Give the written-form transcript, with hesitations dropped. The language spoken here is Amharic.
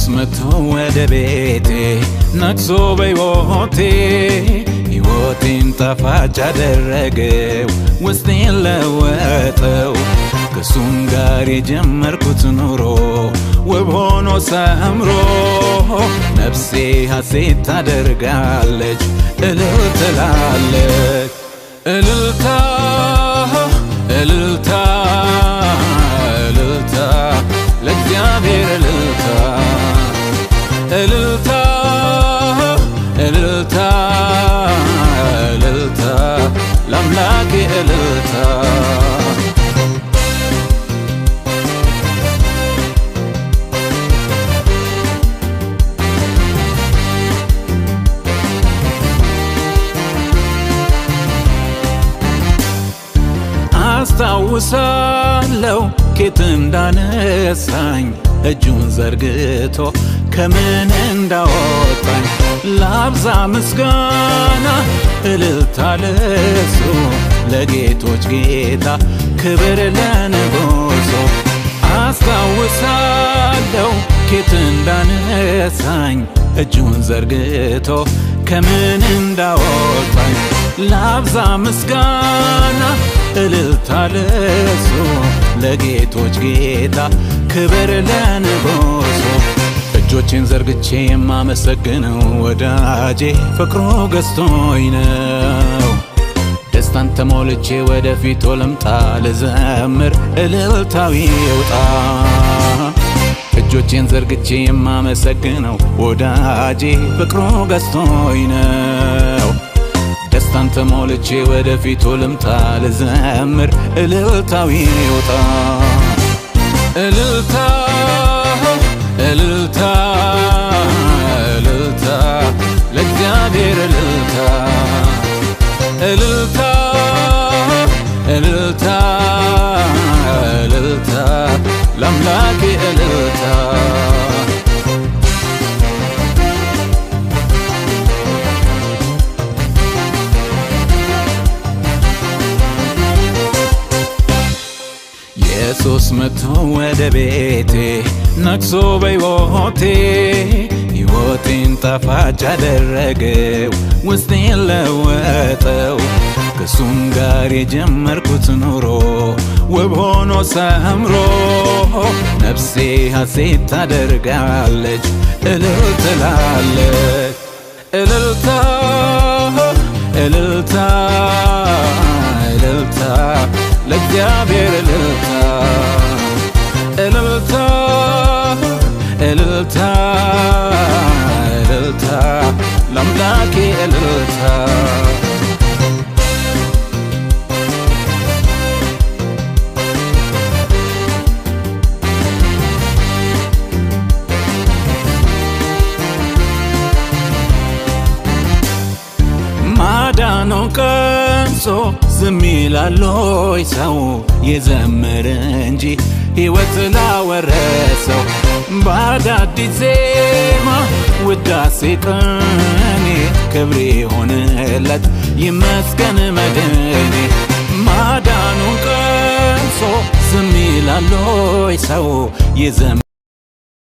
መጥቶ ወደ ቤቴ ነግሶ በሕይወቴ ሕይወቴን ጣፋጭ አደረገው ውስጤን ለወጠው ከሱም ጋር የጀመርኩት ኑሮ ውብ ሆኖ ሰምሮ ነፍሴ ሐሴት ታደርጋለች እልል ትላለች እልልታ እልልታ እልልታ ለእግዚአብሔር እልልታ እልልታ እልልታ እልልታ ለአምላኬ እልልታ አስታውሳለሁ ኬት እንዳነሳኝ እጁን ዘርግቶ ከምን እንዳወጣኝ ላብዛ ምስጋና እልልታ ለሱ ለጌቶች ጌታ ክብር ለንጉሡ አስታውሳለሁ ኬት እንዳነሳኝ እጁን ዘርግቶ ከምን እንዳወጣኝ ላብዛ ምስጋና እልልታ ለሱ ለጌቶች ጌታ ክብር ለንጉሡ እጆቼን ዘርግቼ የማመሰግነው ወዳጄ ፍቅሩ ገዝቶኝ ነው ደስታን ተሞልቼ ወደፊቱ ልምጣ ልዘምር እልልታዊ ይውጣ እጆቼን ዘርግቼ የማመሰግነው ወዳጄ ፍቅሩ ገዝቶኝ ነው ደስታን ተሞልቼ ወደፊቱ ልምጣ ልዘምር እልልታዊ ይውጣ እልልታ እልልታ እልልታ ለእግዚአብሔር እልልታ እልልታ እልልታ እልልታ ለአምላኬ እልልታ ኢየሱስ መጥቶ ወደ ቤቴ ነግሶ በሕይወቴ ሕይወቴን ጣፋጭ አደረገው ውስጤን ለወጠው ከሱም ጋር የጀመርኩት ኑሮ ውብ ሆኖ ሰምሮ ነፍሴ ሐሴት ታደርጋለች እልል ትላለች እልልታ እልልታ እልልታ ለእግዚአብሔር እልልታ እልልታ እልልታ እልልታ ለአምላኬ እልልታ ማዳኑ ቀምሶ ዝም ይላል ወይ ሰው የዘመረ እንጂ ሕይወት ላወረሰው በአዳዲስ ዜማ ውዳሴ ቅኔ ክብር ሆነለት ይመስገን መድኔ ማዳኑን ቀምሶ ዝም ይላል ወይ ሰው